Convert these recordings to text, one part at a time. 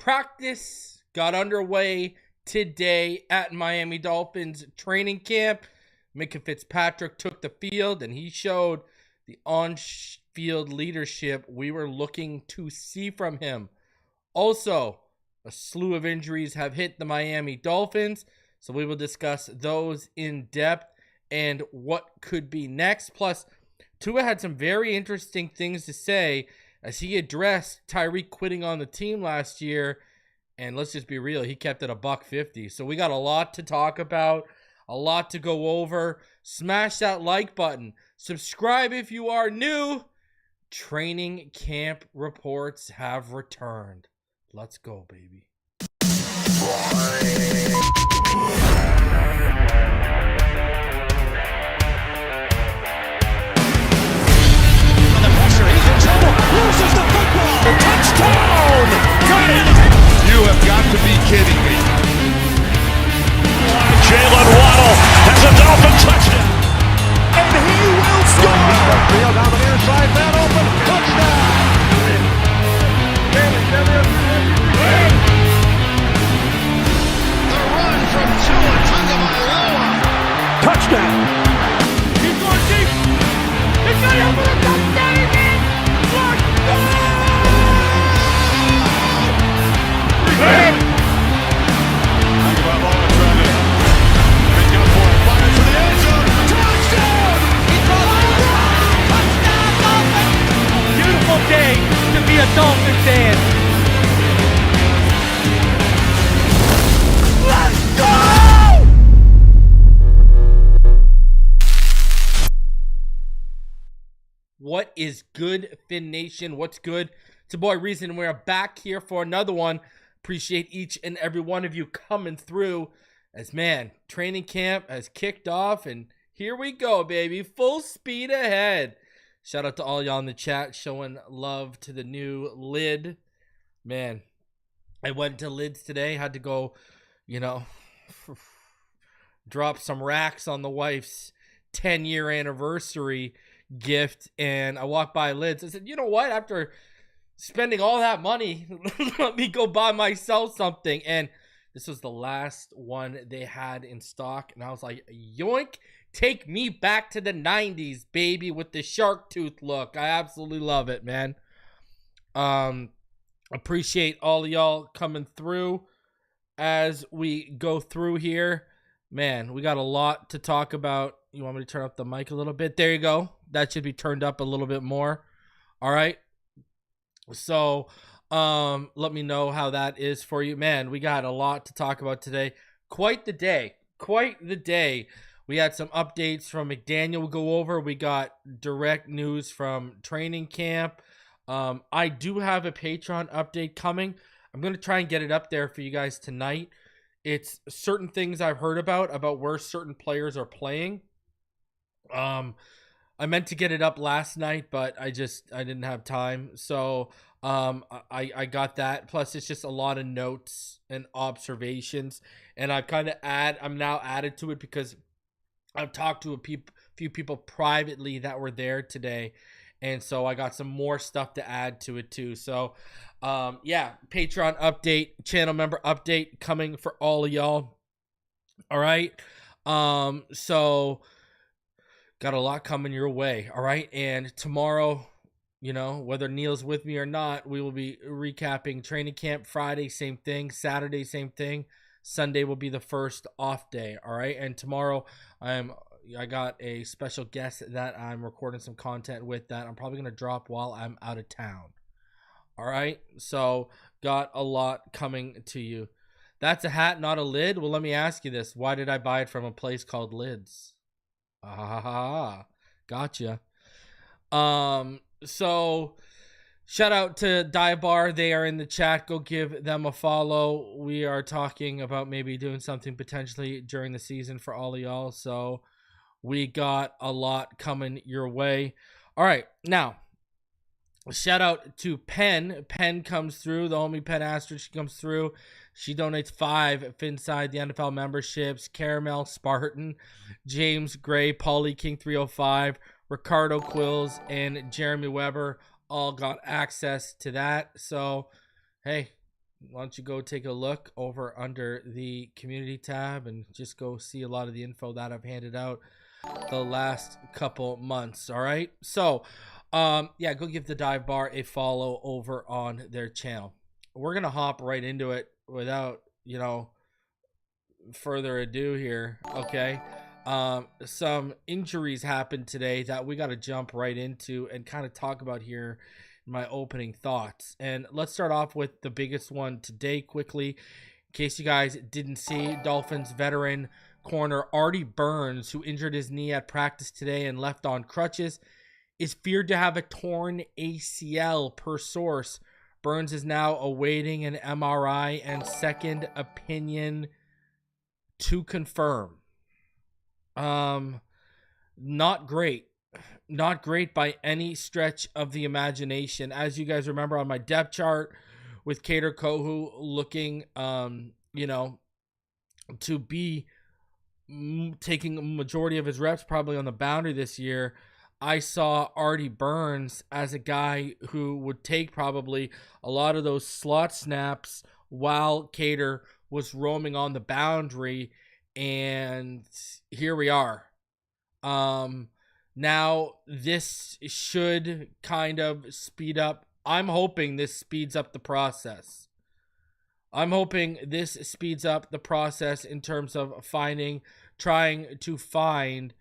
practice got underway today at Miami Dolphins training camp. Minkah Fitzpatrick took the field, and he showed the on-field leadership we were looking to see from him. Also, a slew of injuries have hit the Miami Dolphins, so we will discuss those in depth and what could be next. Plus, Tua had some very interesting things to say as he addressed Tyreek quitting on the team last year. And let's just be real, he kept it $150. So we got a lot to talk about, a lot to go over. Smash that like button. Subscribe if you are new. Training camp reports have returned. Let's go, baby. Loses the football. Touchdown! Got it! You have got to be kidding me. Jalen Waddle has a Dolphin touchdown. And he will score! Field on the near side, man open. Touchdown! The run from Tua Tagovailoa. Touchdown! He's going deep. He's got it for the touchdown again. Beautiful day to be a Dolphin fan. Let's go! What is good, Fin Nation? What's good? It's your boy Reason. We're back here for another one. Appreciate each and every one of you coming through. As man, training camp has kicked off, and here we go, baby. Full speed ahead. Shout out to all y'all in the chat showing love to the new lid. Man, I went to Lids today. Had to go, drop some racks on the wife's 10-year anniversary gift, and I walked by Lids. I said, you know what? After spending all that money, let me go buy myself something. And this was the last one they had in stock, and I was like, yoink, take me back to the 90s, baby, with the shark tooth look. I absolutely love it, man. Appreciate all of y'all coming through as we go through here. Man, we got a lot to talk about. You want me to turn up the mic a little bit? There you go. That should be turned up a little bit more. All right. So, let me know how that is for you. Man, we got a lot to talk about today. Quite the day. We had some updates from McDaniel we'll go over. We got direct news from training camp. I do have a Patreon update coming. I'm going to try and get it up there for you guys tonight. It's certain things I've heard about where certain players are playing. I meant to get it up last night, but I didn't have time. So I got that. Plus, it's just a lot of notes and observations, and I'm now added to it because I've talked to a few people privately that were there today, and so I got some more stuff to add to it too. So yeah, Patreon update, channel member update coming for all of y'all. All right. So got a lot coming your way. All right. And tomorrow, whether Neil's with me or not, we will be recapping training camp. Friday, same thing. Saturday, same thing. Sunday will be the first off day. All right. And tomorrow I got a special guest that I'm recording some content with that I'm probably going to drop while I'm out of town. All right. So got a lot coming to you. That's a hat, not a lid. Well, let me ask you this. Why did I buy it from a place called Lids? Gotcha. So shout out to Bar. They are in the chat. Go give them a follow. We are talking about maybe doing something potentially during the season for all of y'all. So we got a lot coming your way. All right. Now, shout out to Penn. Penn comes through. The homie Penn Astrid, she comes through. She donates 5 Phinside The NFL memberships. Caramel Spartan, James Gray, Paulie King 305, Ricardo Quills, and Jeremy Weber all got access to that. So, hey, why don't you go take a look over under the community tab and just go see a lot of the info that I've handed out the last couple months. All right. So, yeah, go give the Dive Bar a follow over on their channel. We're going to hop right into it without, further ado here. Okay. Some injuries happened today that we got to jump right into and kind of talk about here in my opening thoughts. And let's start off with the biggest one today quickly. In case you guys didn't see, Dolphins veteran corner Artie Burns, who injured his knee at practice today and left on crutches, is feared to have a torn ACL per source. Burns is now awaiting an MRI and second opinion to confirm. Not great by any stretch of the imagination. As you guys remember on my depth chart with Kader Kohou looking, to be taking a majority of his reps probably on the boundary this year, I saw Artie Burns as a guy who would take probably a lot of those slot snaps while Kader was roaming on the boundary. And here we are. Now this should kind of speed up. I'm hoping this speeds up the process. I'm hoping this speeds up the process in terms of trying to find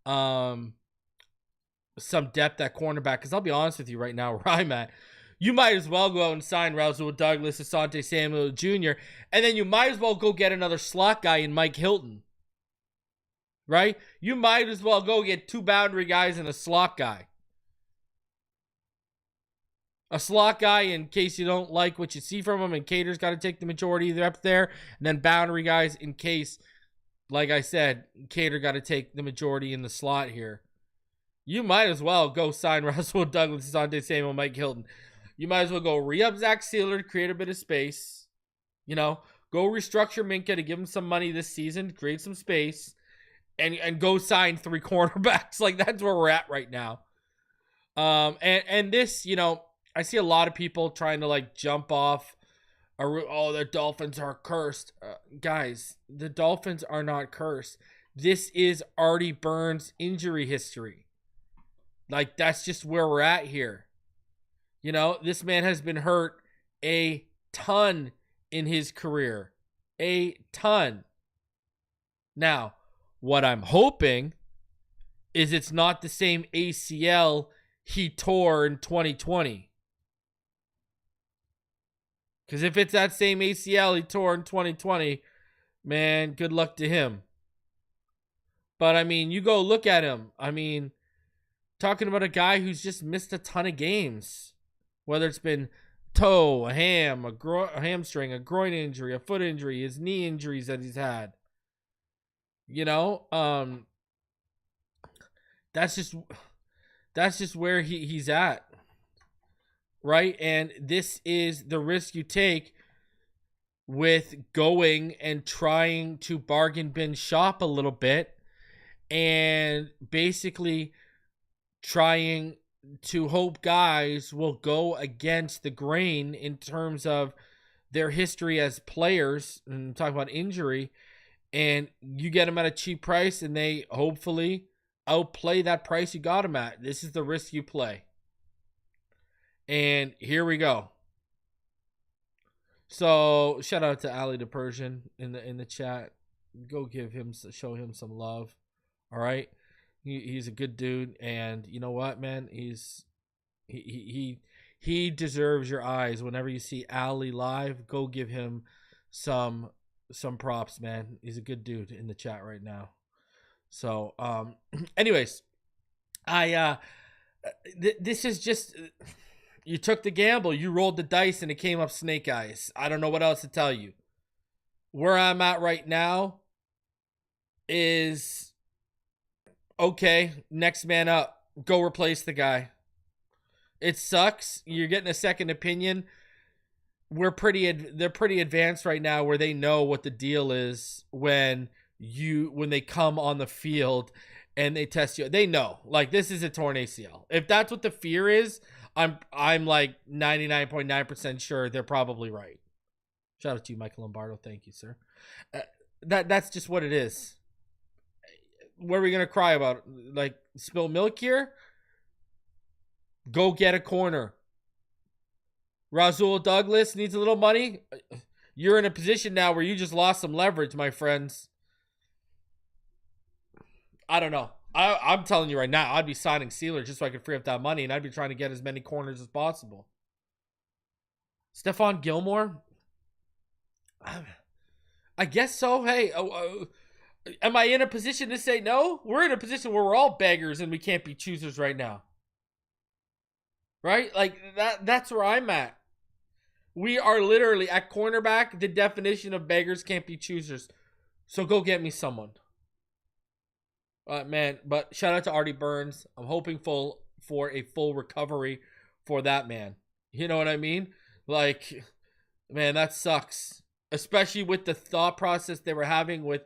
some depth at cornerback. Because I'll be honest with you right now, where I'm at, you might as well go out and sign Rasul Douglas, Asante Samuel Jr., and then you might as well go get another slot guy in Mike Hilton. Right? You might as well go get two boundary guys and a slot guy. A slot guy in case you don't like what you see from him, and Cater's got to take the majority of the up there, and then boundary guys in case, like I said, Cater got to take the majority in the slot here. You might as well go sign Rasul Douglas, Asante Samuel, Mike Hilton. You might as well go re-up Zach Sealer to create a bit of space. Go restructure Minkah to give him some money this season, create some space, and go sign 3 cornerbacks. Like, that's where we're at right now. And this, I see a lot of people trying to jump off. The Dolphins are cursed. Guys, the Dolphins are not cursed. This is Artie Burns' injury history. That's just where we're at here. This man has been hurt a ton in his career. A ton. Now, what I'm hoping is it's not the same ACL he tore in 2020. Because if it's that same ACL he tore in 2020, man, good luck to him. But, you go look at him. Talking about a guy who's just missed a ton of games. Whether it's been toe, a hamstring, a groin injury, a foot injury, his knee injuries that he's had. That's just where he's at. Right? And this is the risk you take with going and trying to bargain bin shop a little bit and basically trying to hope guys will go against the grain in terms of their history as players, and talk about injury, and you get them at a cheap price and they hopefully outplay that price you got them at. This is the risk you play. And here we go. So shout out to Ali the Persian in the chat. Go show him some love. All right. He's a good dude, and you know what, man? He deserves your eyes. Whenever you see Ali live, go give him some props, man. He's a good dude in the chat right now. So, anyways, this is just, you took the gamble, you rolled the dice, and it came up snake eyes. I don't know what else to tell you. Where I'm at right now is, okay, next man up. Go replace the guy. It sucks. You're getting a second opinion. They're pretty advanced right now where they know what the deal is when they come on the field and they test you. They know. This is a torn ACL. If that's what the fear is, I'm 99.9% sure they're probably right. Shout out to you, Michael Lombardo. Thank you, sir. That's just what it is. What are we going to cry about? Like, spill milk here? Go get a corner. Rasul Douglas needs a little money. You're in a position now where you just lost some leverage, my friends. I don't know. I'm telling you right now, I'd be signing Sealer just so I could free up that money, and I'd be trying to get as many corners as possible. Stephon Gilmore? I guess so. Hey, am I in a position to say no? We're in a position where we're all beggars and we can't be choosers right now. Right? Like, that's where I'm at. We are literally, at cornerback, the definition of beggars can't be choosers. So go get me someone. Man, but shout out to Artie Burns. I'm hoping for a full recovery for that man. You know what I mean? Like, man, that sucks. Especially with the thought process they were having with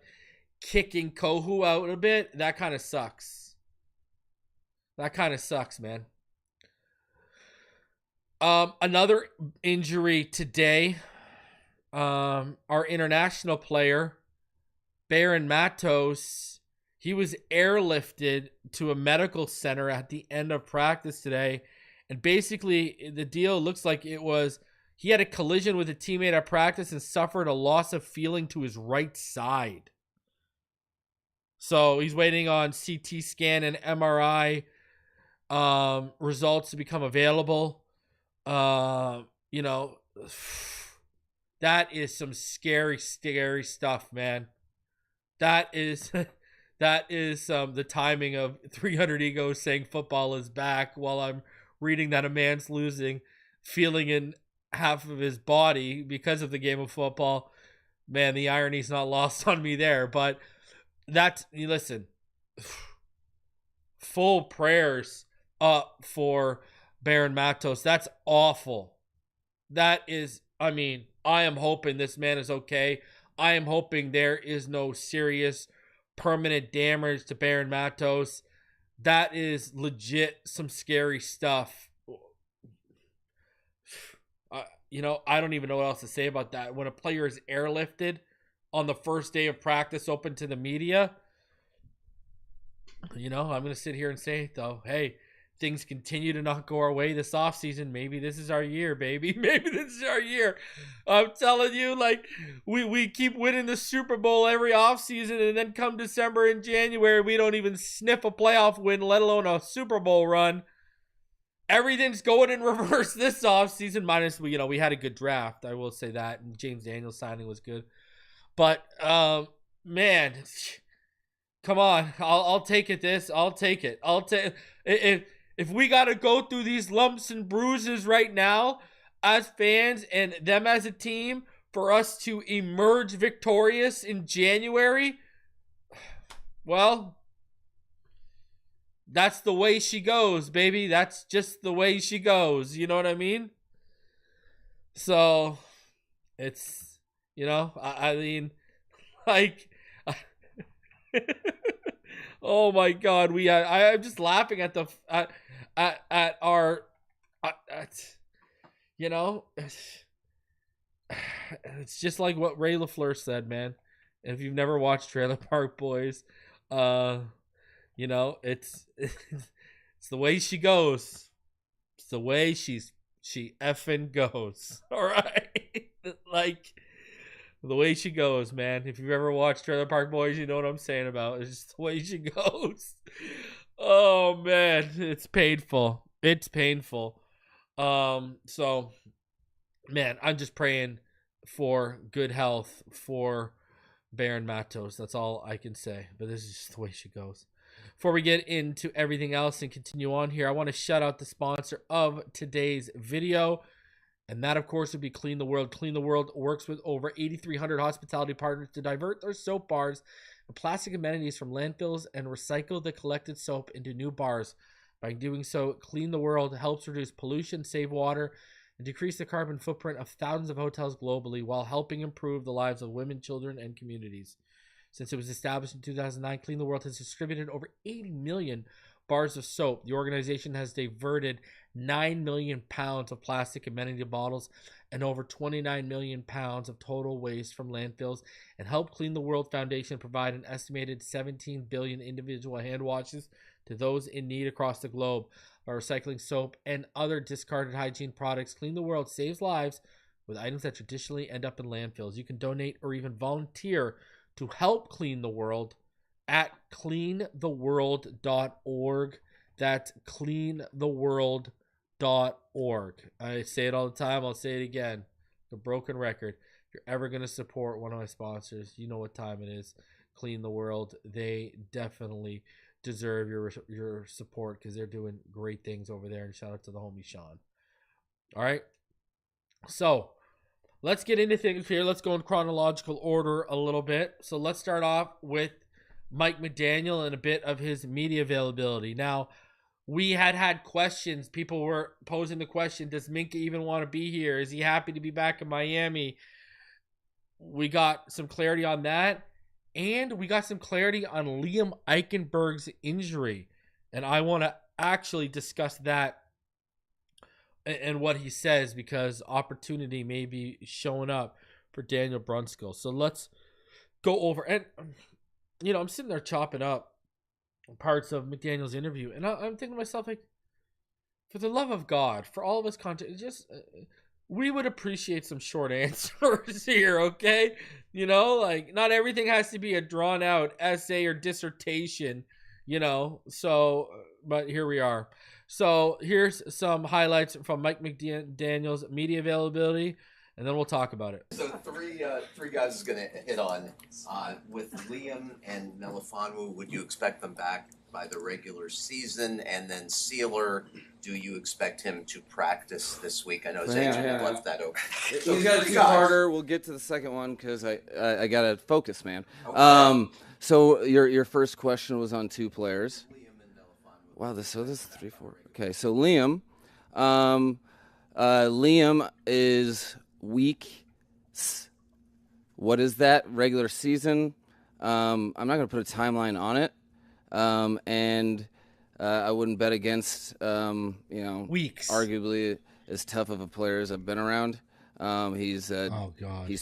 kicking Kohu out a bit. That kind of sucks. That kind of sucks, man. Another injury today. Our international player, Bayron Matos, he was airlifted to a medical center at the end of practice today. And basically, the deal looks like it was he had a collision with a teammate at practice and suffered a loss of feeling to his right side. So he's waiting on CT scan and MRI results to become available. You know, that is some scary, scary stuff, man. That is the timing of 300 Egos saying football is back while I'm reading that a man's losing feeling in half of his body because of the game of football. Man, the irony's not lost on me there, but listen, full prayers up for Bayron Matos. That's awful. That is, I mean, I am hoping this man is okay. I am hoping there is no serious permanent damage to Bayron Matos. That is legit some scary stuff. You know, I don't even know what else to say about that. When a player is airlifted on the first day of practice open to the media, you know, I'm going to sit here and say, though, hey, things continue to not go our way this offseason. Maybe this is our year, baby. Maybe this is our year. I'm telling you, like, we keep winning the Super Bowl every offseason, and then come December and January, we don't even sniff a playoff win, let alone a Super Bowl run. Everything's going in reverse this offseason, minus, you know, we had a good draft. I will say that. And James Daniels signing was good. But, man, come on. I'll take it I'll take it. If we got to go through these lumps and bruises right now as fans and them as a team for us to emerge victorious in January, well, that's the way she goes, baby. That's just the way she goes. You know what I mean? So, it's, you know, I mean, like, oh my God, I'm just laughing at our, you know, it's just like what Ray LaFleur said, man. If you've never watched Trailer Park Boys, you know, it's the way she goes. It's the way she effing goes. All right, like the way she goes, man. If you've ever watched Trailer Park Boys, you know what I'm saying about. It's just the way she goes. Oh man, it's painful. It's painful. So, man, I'm just praying for good health for Bayron Matos. That's all I can say. But this is just the way she goes. Before we get into everything else and continue on here, I want to shout out the sponsor of today's video. And that, of course, would be Clean the World. Clean the World works with over 8,300 hospitality partners to divert their soap bars and plastic amenities from landfills and recycle the collected soap into new bars. By doing so, Clean the World helps reduce pollution, save water, and decrease the carbon footprint of thousands of hotels globally while helping improve the lives of women, children, and communities. Since it was established in 2009, Clean the World has distributed over 80 million bars of soap. The organization has diverted 9 million pounds of plastic amenity bottles and over 29 million pounds of total waste from landfills, and Help Clean the World Foundation provide an estimated 17 billion individual hand washes to those in need across the globe. By recycling soap and other discarded hygiene products, Clean the World saves lives with items that traditionally end up in landfills. You can donate or even volunteer to help clean the world at cleantheworld.org. That's cleantheworld.org. I say it all the time. I'll say it again. The broken record. If you're ever going to support one of my sponsors, you know what time it is. Clean the World. They definitely deserve your support because they're doing great things over there. And shout out to the homie Sean. All right. So let's get into things here. Let's go in chronological order a little bit. So let's start off with Mike McDaniel and a bit of his media availability. Now, we had questions. People were posing the question, does Minkah even want to be here? Is he happy to be back in Miami? We got some clarity on that. And we got some clarity on Liam Eichenberg's injury. And I want to actually discuss that and what he says, because opportunity may be showing up for Daniel Brunskill. So let's go over. And, you know, I'm sitting there chopping up parts of McDaniel's interview, and I'm thinking to myself, like, for the love of God, for all of his content, just we would appreciate some short answers here, okay? You know, like, not everything has to be a drawn out essay or dissertation, you know. So, but here we are. So here's some highlights from Mike McDaniel's media availability, and then we'll talk about it. So three guys is going to hit on. With Liam and Melifonwu, would you expect them back by the regular season? And then Sealer, do you expect him to practice this week? I know Zay left that open. So he's got a two-parter. We'll get to the second one because I got to focus, man. Okay. So your first question was on two players. Liam and Melifonwu. Wow, this is 3, 4. Okay, so Liam. Liam is week. What is that? Regular season. I'm not going to put a timeline on it. And I wouldn't bet against, weeks. Arguably as tough of a player as I've been around. He's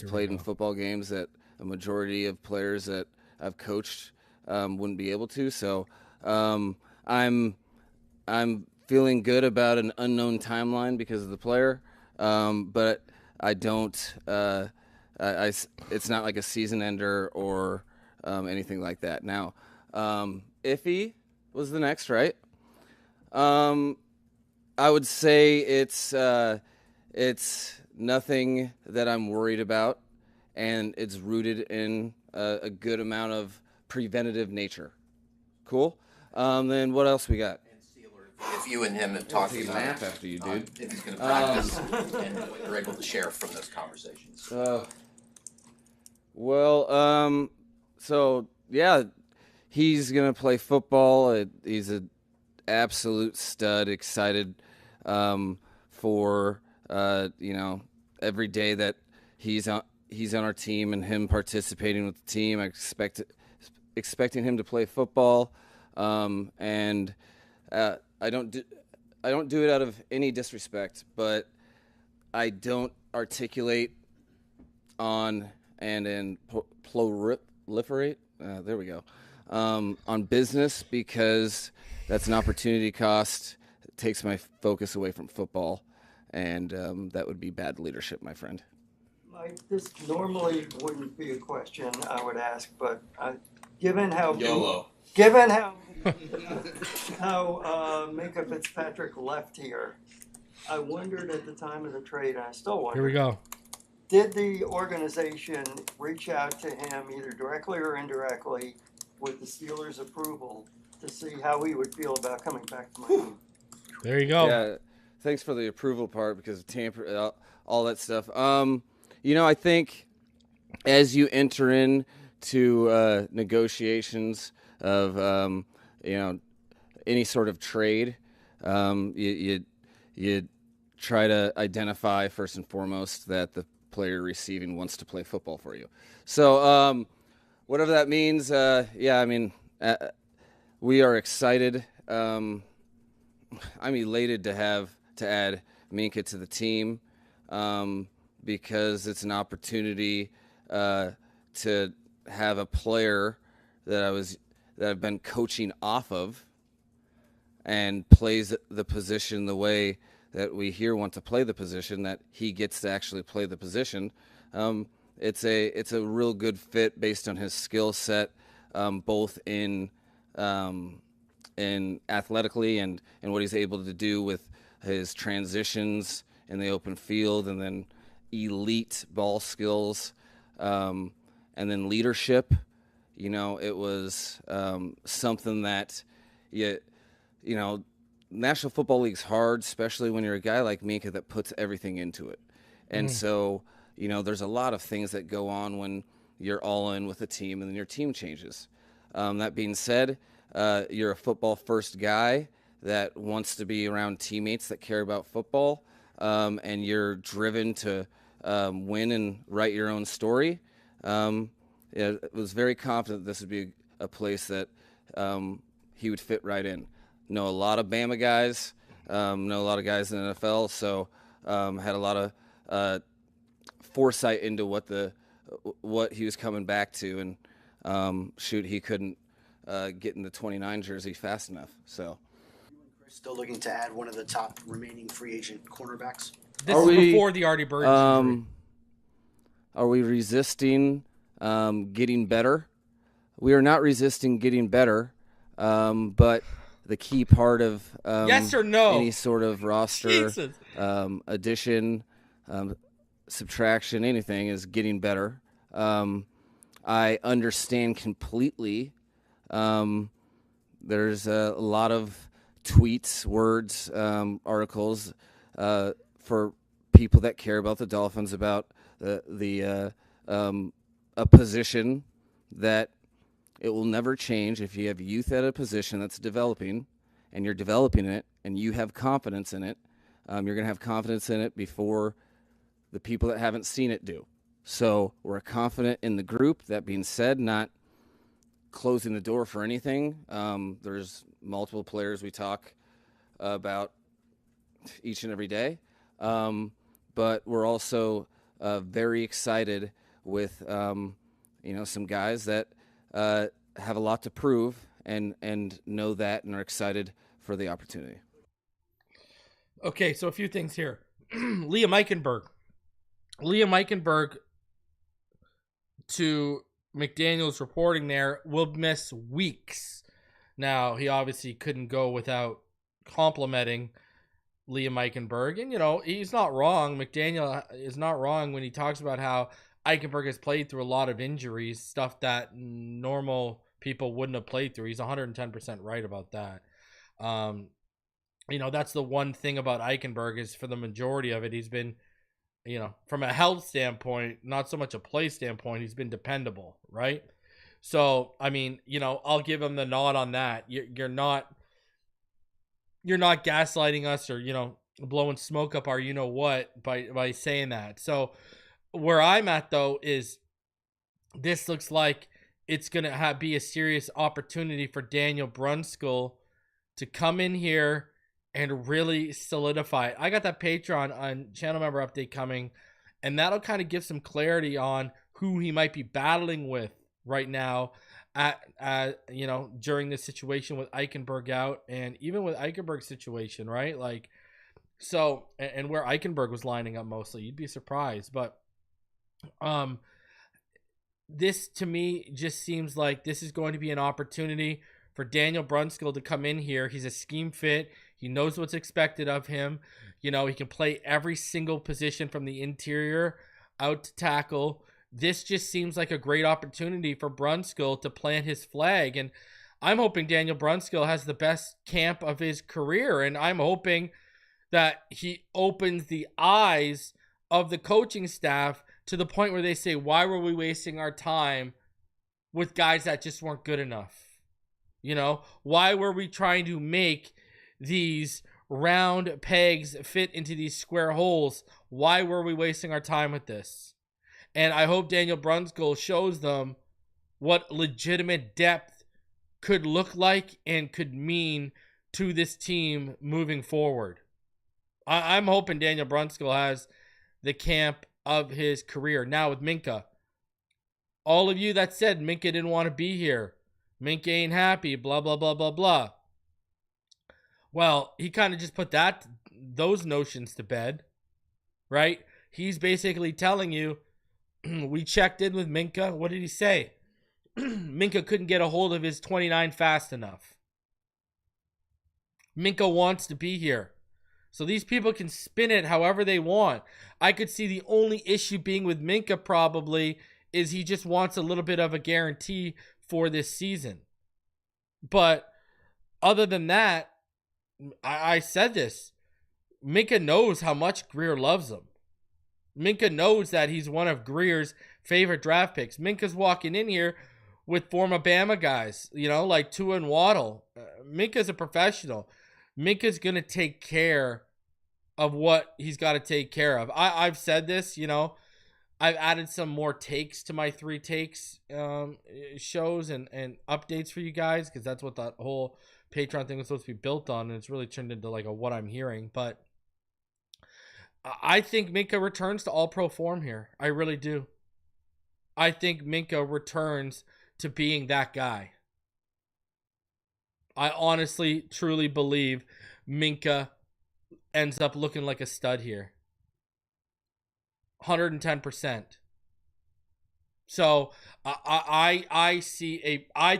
played in football games that a majority of players that I've coached wouldn't be able to. So I'm feeling good about an unknown timeline because of the player, but I don't. It's not like a season ender or anything like that. Now, Iffy was the next, right? I would say it's nothing that I'm worried about, and it's rooted in a good amount of preventative nature. Cool. Then what else we got? If you and him have talked Take a about nap after you, dude. if he's going to practice and what you're able to share from those conversations. So yeah, he's gonna play football. He's an absolute stud. Excited for every day that he's on our team and him participating with the team. I expecting him to play football, and I don't do it out of any disrespect, but I don't articulate on and proliferate. There we go. On business, because that's an opportunity cost. It takes my focus away from football, and that would be bad leadership, my friend. Mike, this normally wouldn't be a question I would ask, but given how Minkah Fitzpatrick left here, I wondered at the time of the trade, and I still wonder. Here we go. Did the organization reach out to him either directly or indirectly with the Steelers' approval to see how he would feel about coming back to Miami? There you go. Yeah, thanks for the approval part because of tamper, all that stuff. I think as you enter into negotiations of any sort of trade, you try to identify first and foremost that the player receiving wants to play football for you. So whatever that means, we are excited I'm elated to add Minkah to the team because it's an opportunity to have a player that I've been coaching off of and plays the position the way that we here want to play the position, that he gets to actually play the position. It's a real good fit based on his skill set, both in athletically and what he's able to do with his transitions in the open field, and then elite ball skills, and then leadership. It was something that National Football League's hard, especially when you're a guy like Minkah that puts everything into it. And so, there's a lot of things that go on when you're all in with a team and then your team changes. That being said, you're a football-first guy that wants to be around teammates that care about football, and you're driven to win and write your own story. I was very confident this would be a place that he would fit right in. Know a lot of Bama guys, know a lot of guys in the NFL, so had a lot of foresight into what he was coming back to, and he couldn't get in the 29 jersey fast enough. So, still looking to add one of the top remaining free agent cornerbacks. This is before the Artie Bird injury. Are we resisting getting better? We are not resisting getting better, but the key part of yes or no any sort of roster addition, subtraction, anything is getting better. I understand completely. There's a lot of tweets, words, articles for people that care about the Dolphins about a position that it will never change. If you have youth at a position that's developing and you're developing it and you have confidence in it, you're going to have confidence in it before the people that haven't seen it do. So we're confident in the group. That being said, not closing the door for anything. There's multiple players we talk about each and every day. But we're also very excited with some guys that have a lot to prove and know that and are excited for the opportunity. Okay, so a few things here. Liam Eichenberg, to McDaniel's reporting there, will miss weeks. Now, he obviously couldn't go without complimenting Liam Eichenberg. And, he's not wrong. McDaniel is not wrong when he talks about how Eichenberg has played through a lot of injuries, stuff that normal people wouldn't have played through. He's 110% right about that. That's the one thing about Eichenberg is for the majority of it, he's been, from a health standpoint, not so much a play standpoint, he's been dependable, right? So, I'll give him the nod on that. You're not gaslighting us or, blowing smoke up our what by saying that. So where I'm at, though, is this looks like it's going to be a serious opportunity for Daniel Brunskill to come in here and really solidify it. I got that Patreon on channel member update coming, and that'll kind of give some clarity on who he might be battling with right now during this situation with Eichenberg out, and even with Eichenberg's situation, right? Like, so, and where Eichenberg was lining up mostly, you'd be surprised. But this to me just seems like this is going to be an opportunity for Daniel Brunskill to come in here. He's a scheme fit. He knows what's expected of him. He can play every single position from the interior out to tackle. This just seems like a great opportunity for Brunskill to plant his flag. And I'm hoping Daniel Brunskill has the best camp of his career. And I'm hoping that he opens the eyes of the coaching staff to the point where they say, why were we wasting our time with guys that just weren't good enough? Why were we trying to make these round pegs fit into these square holes? Why were we wasting our time with this? And I hope Daniel Brunskill shows them what legitimate depth could look like and could mean to this team moving forward. I'm hoping Daniel Brunskill has the camp of his career. Now with Minkah, all of you that said Minkah didn't want to be here, Minkah ain't happy, blah, blah, blah, blah, blah. Well, he kind of just put those notions to bed, right? He's basically telling you, we checked in with Minkah. What did he say? Minkah couldn't get a hold of his 29 fast enough. Minkah wants to be here. So these people can spin it however they want. I could see the only issue being with Minkah probably is he just wants a little bit of a guarantee for this season. But other than that, I said this. Minkah knows how much Grier loves him. Minkah knows that he's one of Grier's favorite draft picks. Minkah's walking in here with former Bama guys, like Tua and Waddle. Minkah's a professional. Minkah's going to take care of what he's got to take care of. I've said this, I've added some more takes to my 3 takes shows and updates for you guys, because that's what that whole Patreon thing was supposed to be built on, and it's really turned into like a what I'm hearing. But I think Minkah returns to all-pro form here. I really do. I think Minkah returns to being that guy. I honestly, truly believe Minkah ends up looking like a stud here. 110%. So I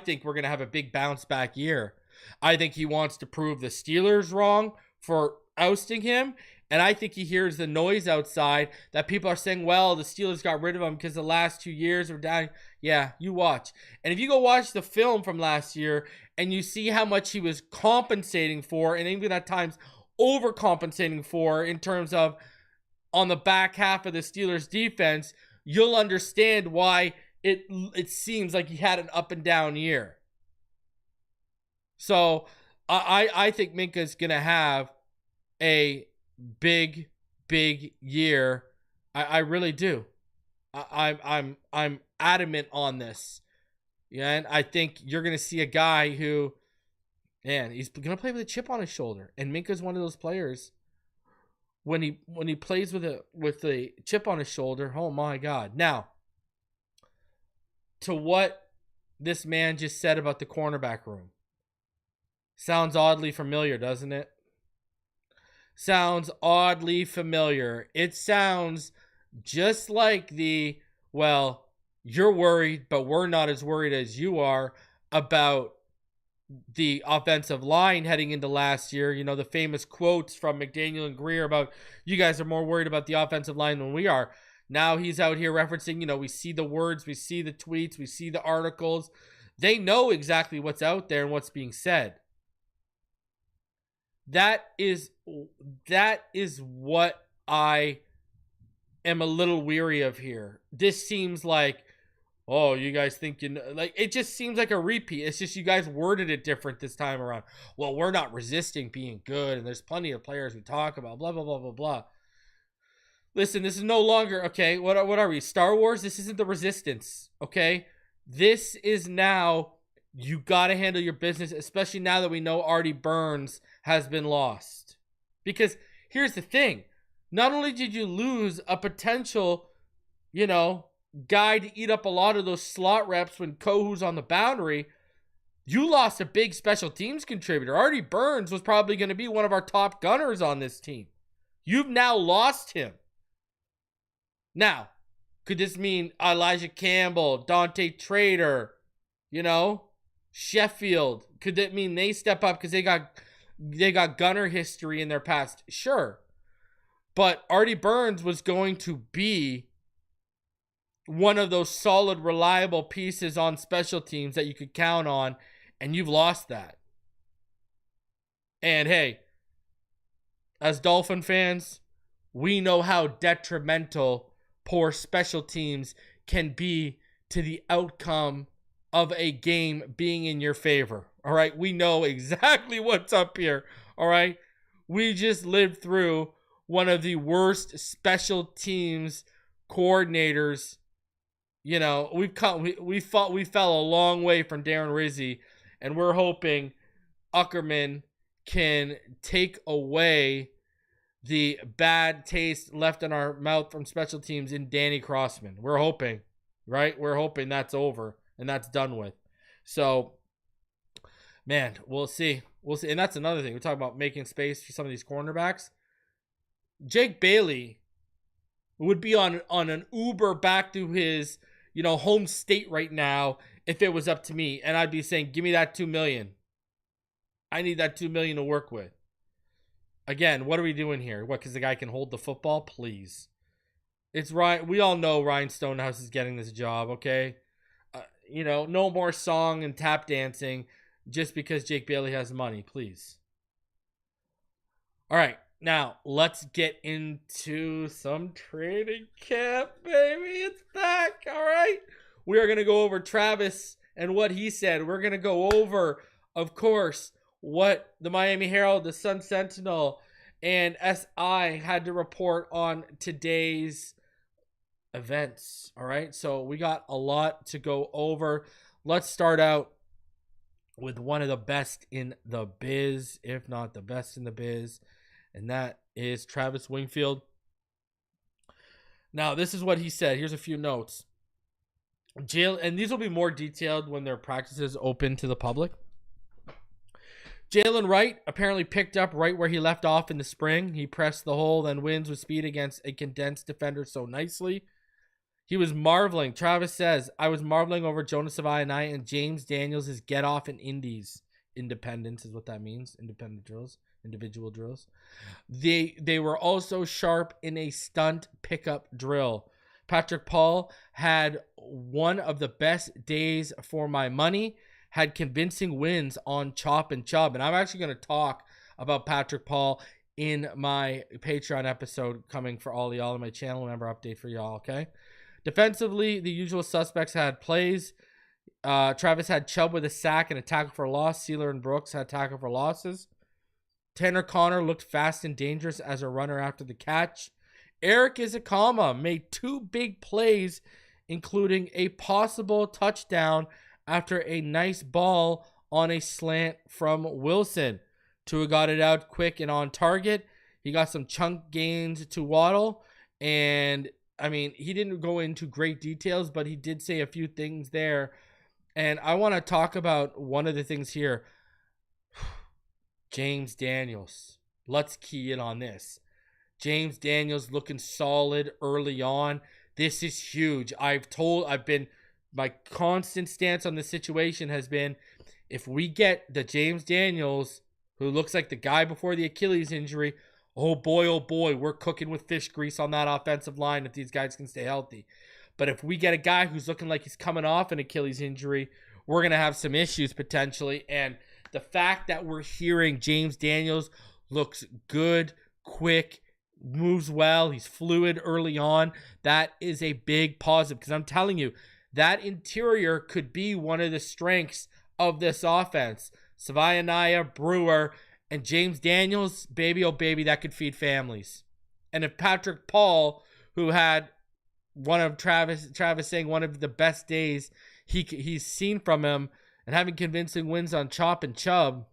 think we're going to have a big bounce back year. I think he wants to prove the Steelers wrong for ousting him. And I think he hears the noise outside that people are saying, well, the Steelers got rid of him because the last 2 years were down. Yeah, you watch. And if you go watch the film from last year and you see how much he was compensating for, and even at times overcompensating for in terms of on the back half of the Steelers defense, you'll understand why it seems like he had an up and down year. So I think Minkah's going to have a big year. I really do. I'm adamant on this. Yeah, and I think you're gonna see a guy who, man, he's gonna play with a chip on his shoulder. And Minkah's one of those players. When he plays with a chip on his shoulder, oh my God. Now, to what this man just said about the cornerback room. Sounds oddly familiar, doesn't it? Sounds oddly familiar. It sounds just like well, you're worried, but we're not as worried as you are about the offensive line heading into last year. The famous quotes from McDaniel and Grier about, you guys are more worried about the offensive line than we are. Now he's out here referencing, we see the words, we see the tweets, we see the articles. They know exactly what's out there and what's being said. That is what I am a little weary of here. This seems like, oh, you guys think it just seems like a repeat. It's just you guys worded it different this time around. Well, we're not resisting being good, and there's plenty of players we talk about, blah, blah, blah, blah, blah. Listen, this is no longer, okay, what are we, Star Wars? This isn't the Resistance, okay? This is now, you got to handle your business, especially now that we know Artie Burns has been lost. Because here's the thing. Not only did you lose a potential, guy to eat up a lot of those slot reps when Kohu's on the boundary, you lost a big special teams contributor. Artie Burns was probably going to be one of our top gunners on this team. You've now lost him. Now, could this mean Elijah Campbell, Dante Trader, Sheffield? Could that mean they step up because they got gunner history in their past? Sure. But Artie Burns was going to be one of those solid, reliable pieces on special teams that you could count on, and you've lost that. And hey, as Dolphin fans, we know how detrimental poor special teams can be to the outcome of a game being in your favor. All right, we know exactly what's up here. All right, we just lived through one of the worst special teams coordinators. We fell a long way from Darren Rizzi, and we're hoping Uckerman can take away the bad taste left in our mouth from special teams in Danny Crossman. We're hoping, right? We're hoping that's over and that's done with. So, man, we'll see. We'll see. And that's another thing. We're talking about making space for some of these cornerbacks. Jake Bailey would be on an Uber back to his, home state right now if it was up to me. And I'd be saying, give me that $2 million. I need that $2 million to work with. Again, what are we doing here? What, because the guy can hold the football? Please. It's Ryan. We all know Ryan Stonehouse is getting this job, okay? No more song and tap dancing just because Jake Bailey has money, please. All right, now let's get into some training camp, baby. It's back, all right? We are going to go over Travis and what he said. We're going to go over, of course, what the Miami Herald, the Sun Sentinel, and SI had to report on today's events. All right, so we got a lot to go over. Let's start out with one of the best in the biz, if not the best in the biz, and that is Travis Wingfield. Now, this is what he said. Here's a few notes. And these will be more detailed when their practices open to the public. Jalen Wright apparently picked up right where he left off in the spring. He pressed the hole, then wins with speed against a condensed defender so nicely. He was marveling. Travis says, I was marveling over Jonah Savaiinaea and James Daniels' get off in indies. Independence is what that means. Independent drills. Individual drills. They were also sharp in a stunt pickup drill. Patrick Paul had one of the best days for my money. Had convincing wins on Chop and Chubb. And I'm actually going to talk about Patrick Paul in my Patreon episode coming for all y'all in my channel member update for y'all, okay? Defensively, the usual suspects had plays. Travis had Chubb with a sack and a tackle for a loss. Sealer and Brooks had tackle for losses. Tanner Connor looked fast and dangerous as a runner after the catch. Erik Ezukanma made 2 big plays, including a possible touchdown after a nice ball on a slant from Wilson. Tua got it out quick and on target. He got some chunk gains to Waddle. And, he didn't go into great details, but he did say a few things there. And I want to talk about one of the things here. James Daniels. Let's key in on this. James Daniels looking solid early on. This is huge. My constant stance on this situation has been, if we get the James Daniels, who looks like the guy before the Achilles injury, oh boy, we're cooking with fish grease on that offensive line if these guys can stay healthy. But if we get a guy who's looking like he's coming off an Achilles injury, we're going to have some issues potentially. And the fact that we're hearing James Daniels looks good, quick, moves well, he's fluid early on, that is a big positive. Because I'm telling you, that interior could be one of the strengths of this offense. Savaiinaea, Brewer, and James Daniels, baby, oh baby, that could feed families. And if Patrick Paul, who had one of Travis saying one of the best days he's seen from him, and having convincing wins on Chop and Chubb,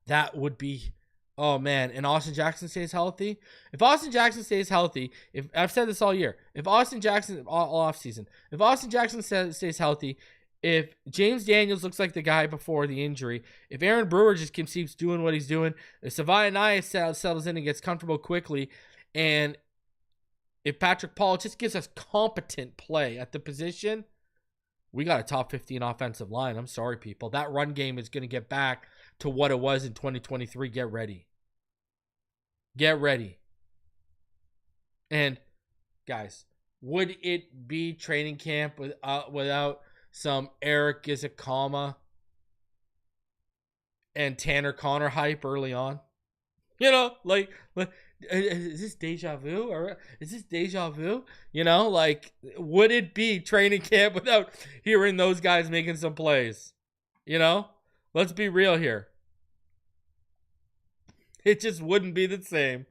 that would be, oh man. And Austin Jackson stays healthy. If Austin Jackson stays healthy, if I've said this all year, if Austin Jackson all off season, if Austin Jackson stays healthy, if James Daniels looks like the guy before the injury, if Aaron Brewer just keeps doing what he's doing, if Savaiinaea settles in and gets comfortable quickly, and if Patrick Paul just gives us competent play at the position, we got a top 15 offensive line. I'm sorry, people. That run game is going to get back to what it was in 2023. Get ready. Get ready. And, guys, would it be training camp without some Erik Ezukanma and Tanner Connor hype early on? Is this deja vu? Or is this deja vu? Would it be training camp without hearing those guys making some plays? Let's be real here. It just wouldn't be the same.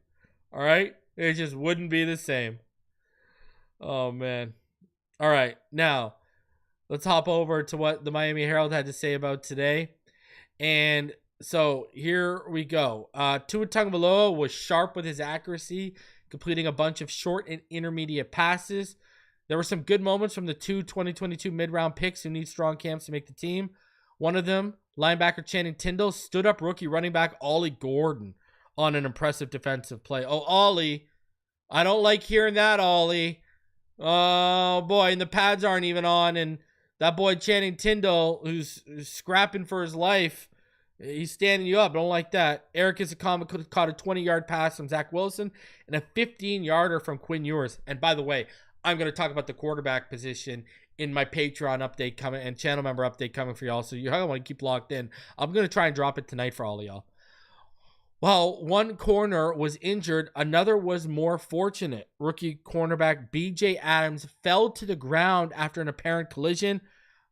All right? It just wouldn't be the same. Oh, man. All right. Now, let's hop over to what the Miami Herald had to say about today. And So here we go. Tua Tagovailoa was sharp with his accuracy, completing a bunch of short and intermediate passes. There were some good moments from the two 2022 mid-round picks who need strong camps to make the team. One of them, linebacker Channing Tindall, stood up rookie running back Ollie Gordon on an impressive defensive play. Oh, Ollie. I don't like hearing that, Ollie. Oh, boy, and the pads aren't even on, and that boy Channing Tindall, who's scrapping for his life, he's standing you up. I don't like that. Erik Ezukanma could have caught a 20-yard pass from Zach Wilson and a 15-yarder from Quinn Ewers. And by the way, I'm going to talk about the quarterback position in my Patreon update coming and channel member update coming for y'all. So you want to keep locked in. I'm going to try and drop it tonight for all of y'all. Well, one corner was injured. Another was more fortunate. Rookie cornerback B.J. Adams fell to the ground after an apparent collision,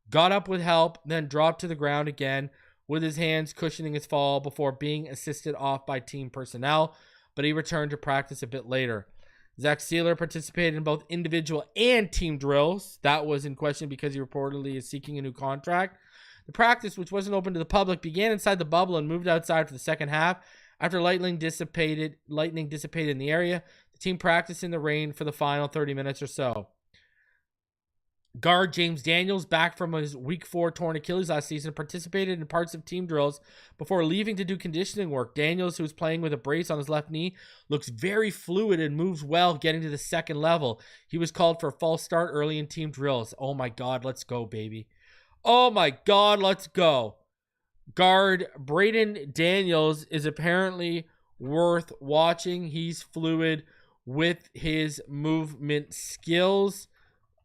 got up with help, then dropped to the ground again with his hands cushioning his fall before being assisted off by team personnel, but he returned to practice a bit later. Zach Sealer participated in both individual and team drills. That was in question because he reportedly is seeking a new contract. The practice, which wasn't open to the public, began inside the bubble and moved outside for the second half. After lightning dissipated in the area, the team practiced in the rain for the final 30 minutes or so. Guard James Daniels, back from his Week 4 torn Achilles last season, participated in parts of team drills before leaving to do conditioning work. Daniels, who was playing with a brace on his left knee, looks very fluid and moves well getting to the second level. He was called for a false start early in team drills. Oh my God, let's go, baby. Oh my God, let's go. Guard Braden Daniels is apparently worth watching. He's fluid with his movement skills.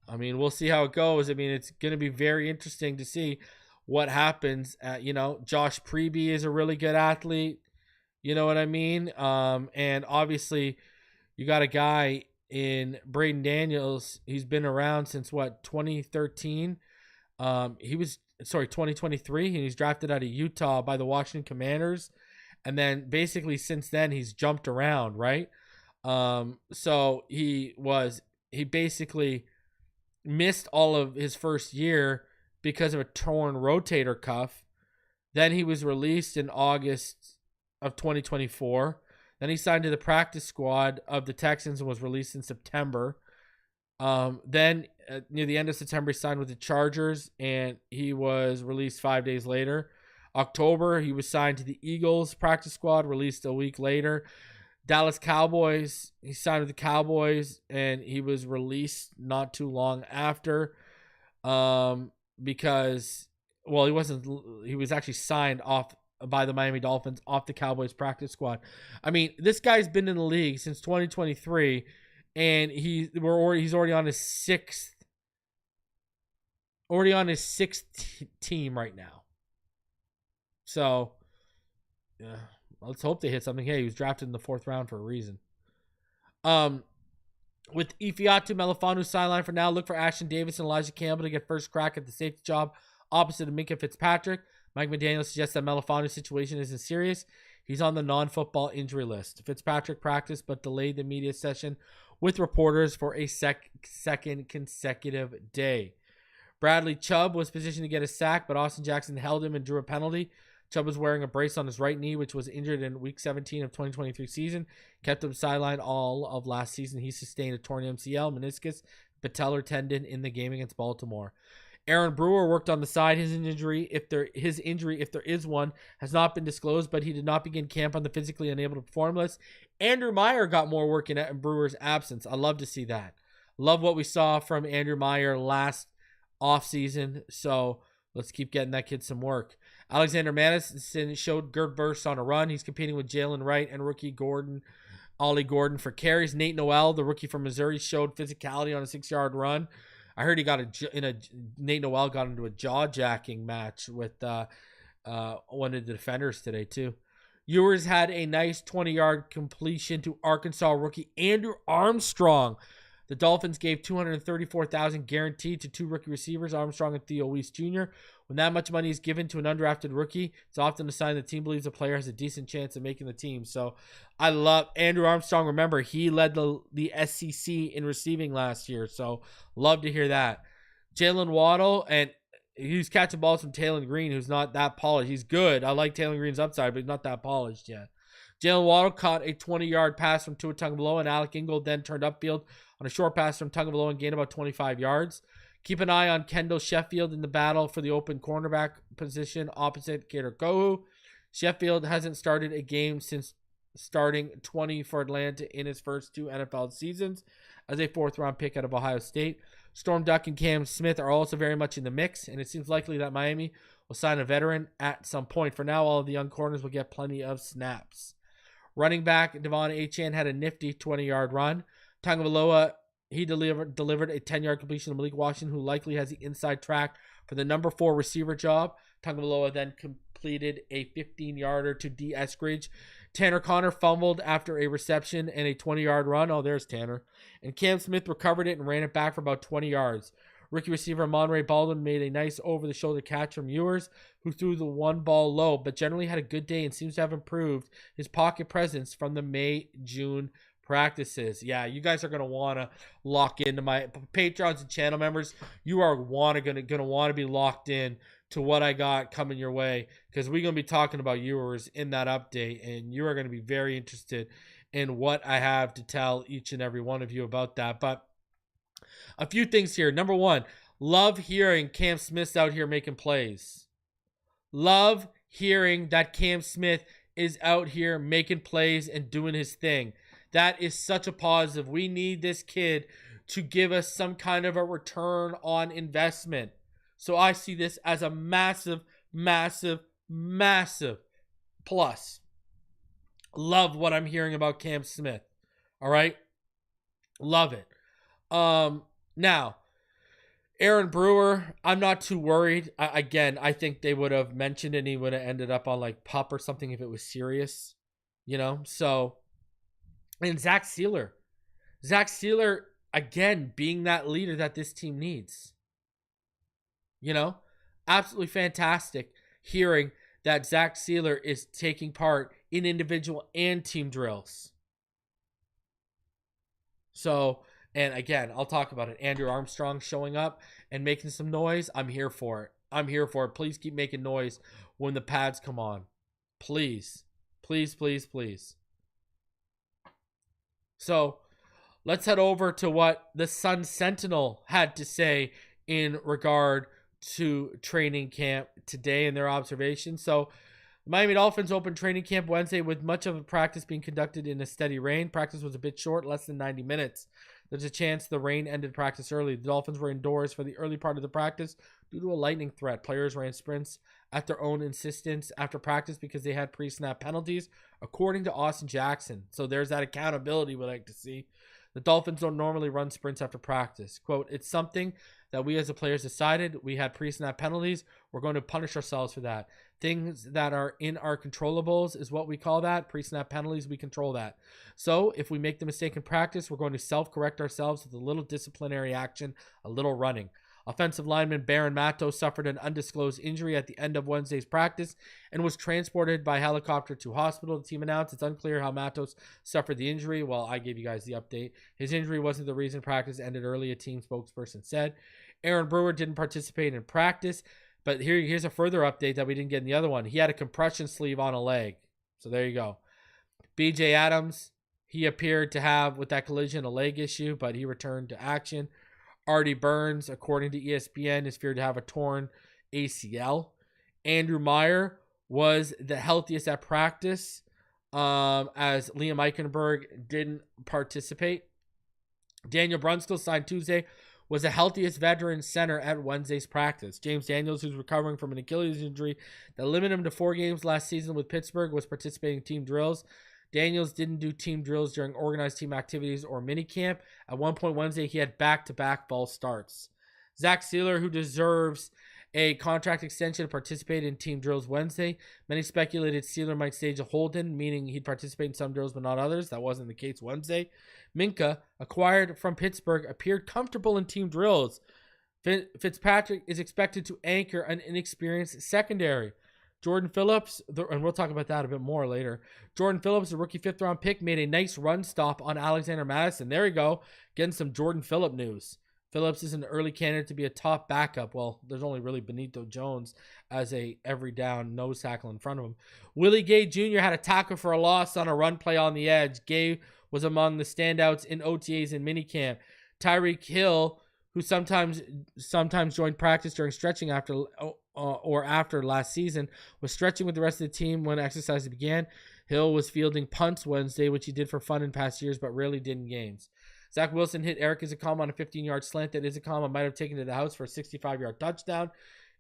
I mean, we'll see how it goes. I mean, it's going to be very interesting to see what happens. Josh Preby is a really good athlete. You know what I mean? And obviously, you got a guy in Braden Daniels. He's been around since, 2013? 2023. And he's drafted out of Utah by the Washington Commanders. And then basically since then, he's jumped around, right? So he basically missed all of his first year because of a torn rotator cuff. Then he was released in August of 2024. Then he signed to the practice squad of the Texans and was released in September. Then near the end of September, he signed with the Chargers and he was released 5 days later. October, he was signed to the Eagles practice squad, released a week later. Dallas Cowboys, he signed with the Cowboys and he was released not too long after because he was actually signed off by the Miami Dolphins off the Cowboys practice squad. I mean, this guy's been in the league since 2023 and he's already on his sixth team right now. So, yeah. Let's hope they hit something. Hey, he was drafted in the 4th round for a reason. With Ifeatu Melifonwu sidelined for now, look for Ashton Davis and Elijah Campbell to get first crack at the safety job opposite of Minkah Fitzpatrick. Mike McDaniel suggests that Melifonwu's situation isn't serious. He's on the non-football injury list. Fitzpatrick practiced but delayed the media session with reporters for a second consecutive day. Bradley Chubb was positioned to get a sack, but Austin Jackson held him and drew a penalty. Chubb was wearing a brace on his right knee, which was injured in Week 17 of 2023 season. Kept him sidelined all of last season. He sustained a torn MCL, meniscus, patellar tendon in the game against Baltimore. Aaron Brewer worked on the side. His injury, if there is one, has not been disclosed, but he did not begin camp on the physically unable to perform list. Andrew Meyer got more work in Brewer's absence. I love to see that. Love what we saw from Andrew Meyer last offseason. So let's keep getting that kid some work. Alexander Madison showed good bursts on a run. He's competing with Jalen Wright and rookie Ollie Gordon for carries. Nate Noel, the rookie from Missouri, showed physicality on a 6-yard run. I heard Nate Noel got into a jaw-jacking match with one of the defenders today too. Ewers had a nice 20-yard completion to Arkansas rookie Andrew Armstrong. The Dolphins gave $234,000 guaranteed to 2 rookie receivers, Armstrong and Theo Weiss Jr. When that much money is given to an undrafted rookie, it's often a sign the team believes the player has a decent chance of making the team. So I love Andrew Armstrong. Remember, he led the SEC in receiving last year. So love to hear that. Jalen Waddle, and he's catching balls from Taylor Green, who's not that polished. He's good. I like Taylor Green's upside, but he's not that polished yet. Jalen Waddle caught a 20-yard pass from Tua Tagovailoa, and Alec Ingold then turned upfield on a short pass from Tagovailoa and gained about 25 yards. Keep an eye on Kendall Sheffield in the battle for the open cornerback position opposite Kader Kohu. Sheffield hasn't started a game since starting 20 for Atlanta in his first 2 NFL seasons as a 4th-round pick out of Ohio State. Storm Duck and Cam Smith are also very much in the mix, and it seems likely that Miami will sign a veteran at some point. For now, all of the young corners will get plenty of snaps. Running back Devon Achane had a nifty 20-yard run. Tagovailoa, he delivered a 10-yard completion to Malik Washington, who likely has the inside track for the number 4 receiver job. Tagovailoa then completed a 15-yarder to D. Eskridge. Tanner Connor fumbled after a reception and a 20-yard run. Oh, there's Tanner. And Cam Smith recovered it and ran it back for about 20 yards. Rookie receiver Monterey Baldwin made a nice over-the-shoulder catch from Ewers, who threw the one ball low, but generally had a good day and seems to have improved his pocket presence from the May-June practices. Yeah, you guys are going to want to lock into my Patreons and channel members. You are going to want to be locked in to what I got coming your way, because we're going to be talking about Ewers in that update, and you are going to be very interested in what I have to tell each and every one of you about that. But a few things here. Number 1, love hearing Cam Smith's out here making plays. Love hearing that Cam Smith is out here making plays and doing his thing. That is such a positive. We need this kid to give us some kind of a return on investment. So I see this as a massive, massive, massive plus. Love what I'm hearing about Cam Smith. All right? Love it. Now, Aaron Brewer, I'm not too worried. I think they would have mentioned it and he would have ended up on like PUP or something if it was serious, you know? So, and Zach Sealer, again, being that leader that this team needs, you know? Absolutely fantastic hearing that Zach Sealer is taking part in individual and team drills. So, and again, I'll talk about it. Andrew Armstrong showing up and making some noise. I'm here for it. Please keep making noise when the pads come on. Please. Please, please, please. So let's head over to what the Sun Sentinel had to say in regard to training camp today and their observations. So the Miami Dolphins opened training camp Wednesday with much of a practice being conducted in a steady rain. Practice was a bit short, less than 90 minutes. There's a chance the rain ended practice early. The Dolphins were indoors for the early part of the practice due to a lightning threat. Players ran sprints at their own insistence after practice because they had pre-snap penalties, according to Austin Jackson. So there's that accountability we like to see. The Dolphins don't normally run sprints after practice. Quote, it's something that we as the players decided. We had pre-snap penalties. We're going to punish ourselves for that. Things that are in our controllables is what we call that. Pre-snap penalties, we control that. So if we make the mistake in practice, we're going to self-correct ourselves with a little disciplinary action, a little running. Offensive lineman Bayron Matos suffered an undisclosed injury at the end of Wednesday's practice and was transported by helicopter to hospital. The team announced it's unclear how Matos suffered the injury. Well, I gave you guys the update. His injury wasn't the reason practice ended early, a team spokesperson said. Aaron Brewer didn't participate in practice, but here's a further update that we didn't get in the other one. He had a compression sleeve on a leg. So there you go. BJ Adams, he appeared to have, with that collision, a leg issue, but he returned to action. Artie Burns, according to ESPN, is feared to have a torn ACL. Andrew Meyer was the healthiest at practice, as Liam Eichenberg didn't participate. Daniel Brunskill, signed Tuesday, was the healthiest veteran center at Wednesday's practice. James Daniels, who's recovering from an Achilles injury that limited him to 4 games last season with Pittsburgh, was participating in team drills. Daniels didn't do team drills during organized team activities or minicamp. At one point Wednesday, he had back-to-back false starts. Zach Sealer, who deserves a contract extension, participated in team drills Wednesday. Many speculated Sealer might stage a hold-in, meaning he'd participate in some drills but not others. That wasn't the case Wednesday. Minkah, acquired from Pittsburgh, appeared comfortable in team drills. Fitzpatrick is expected to anchor an inexperienced secondary. Jordan Phillips, and we'll talk about that a bit more later. Jordan Phillips, a rookie 5th-round pick, made a nice run stop on Alexander Madison. There you go, getting some Jordan Phillip news. Phillips is an early candidate to be a top backup. Well, there's only really Benito Jones as a every down nose tackle in front of him. Willie Gay Jr. had a tackle for a loss on a run play on the edge. Gay was among the standouts in OTAs and minicamp. Tyreek Hill, who sometimes joined practice during stretching after last season, was stretching with the rest of the team when exercises began. Hill was fielding punts Wednesday, which he did for fun in past years, but rarely did in games. Zach Wilson hit Erik Ezukanma on a 15-yard slant that Ezukanma might have taken to the house for a 65-yard touchdown.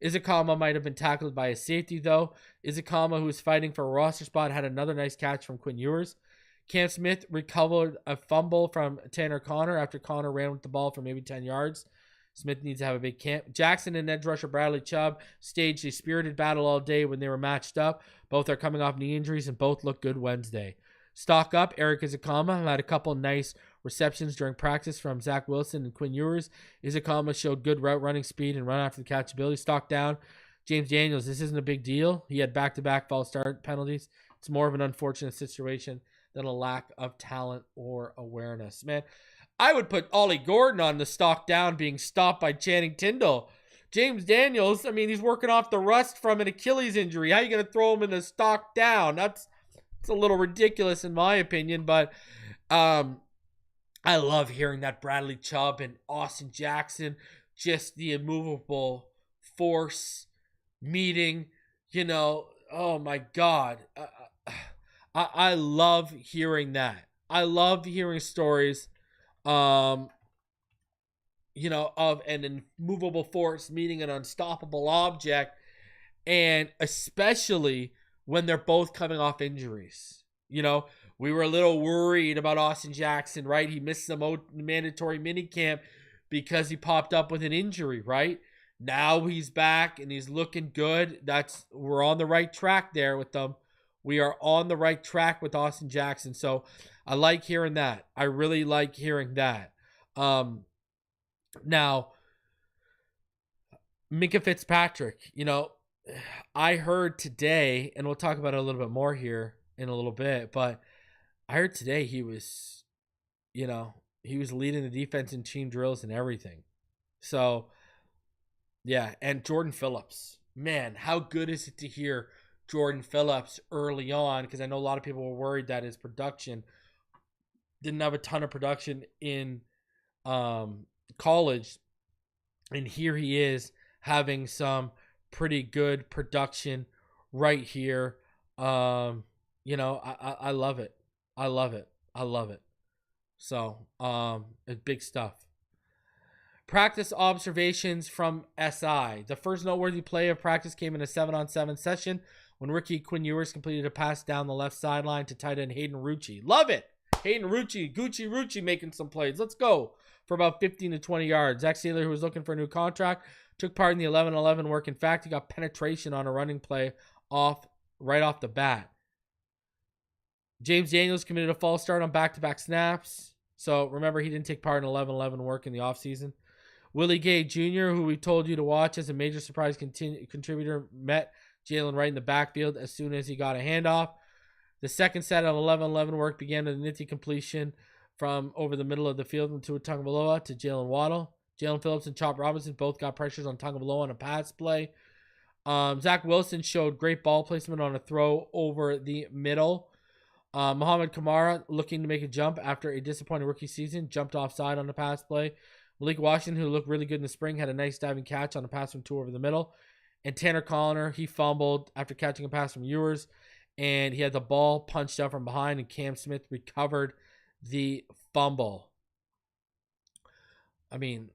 Ezukanma might have been tackled by a safety, though. Ezukanma, who was fighting for a roster spot, had another nice catch from Quinn Ewers. Cam Smith recovered a fumble from Tanner Conner after Conner ran with the ball for maybe 10 yards. Smith needs to have a big camp. Jackson and edge rusher Bradley Chubb staged a spirited battle all day when they were matched up. Both are coming off knee injuries and both look good Wednesday. Stock up, Erik Ezukanma had a couple nice receptions during practice from Zach Wilson and Quinn Ewers. Ezukanma showed good route running speed and run after the catch ability. Stock down, James Daniels. This isn't a big deal. He had back-to-back false start penalties. It's more of an unfortunate situation than a lack of talent or awareness. Man, I would put Ollie Gordon on the stock down being stopped by Channing Tindall. James Daniels, I mean, he's working off the rust from an Achilles injury. How are you going to throw him in the stock down? It's a little ridiculous in my opinion, but I love hearing that Bradley Chubb and Austin Jackson, just the immovable force meeting, oh my God. I love hearing that. I love hearing stories, of an immovable force meeting an unstoppable object, and especially when they're both coming off injuries. We were a little worried about Austin Jackson, right? He missed the mandatory minicamp because he popped up with an injury, right? Now he's back and he's looking good. We're on the right track there with them. We are on the right track with Austin Jackson. So I like hearing that. I really like hearing that. Now, Minkah Fitzpatrick, I heard today, and we'll talk about it a little bit more here in a little bit, but I heard today he was leading the defense in team drills and everything. So, yeah, and Jordan Phillips. Man, how good is it to hear Jordan Phillips early on, because I know a lot of people were worried that his production didn't have a ton of production in college, and here he is having some pretty good production right here. I love it. I love it. I love it. So, it's big stuff. Practice observations from SI. The first noteworthy play of practice came in a 7-on-7 session when rookie Quinn Ewers completed a pass down the left sideline to tight end Hayden Rucci. Love it. Hayden Rucci, Gucci Rucci making some plays. Let's go. For about 15 to 20 yards. Zach Saylor, who was looking for a new contract, took part in the 11-11 work. In fact, he got penetration on a running play right off the bat. James Daniels committed a false start on back-to-back snaps. So remember, he didn't take part in 11-11 work in the offseason. Willie Gay Jr., who we told you to watch as a major surprise contributor, met Jalen right in the backfield as soon as he got a handoff. The second set of 11-11 work began with a nifty completion from over the middle of the field to Tagovailoa to Jalen Waddle. Jalen Phillips and Chop Robinson both got pressures on Tagovailoa on a pass play. Zach Wilson showed great ball placement on a throw over the middle. Muhammad Kamara, looking to make a jump after a disappointing rookie season, jumped offside on the pass play. Malik Washington, who looked really good in the spring, had a nice diving catch on a pass from two over the middle. And Tanner Conner, he fumbled after catching a pass from Ewers, and he had the ball punched out from behind, and Cam Smith recovered the fumble. I mean,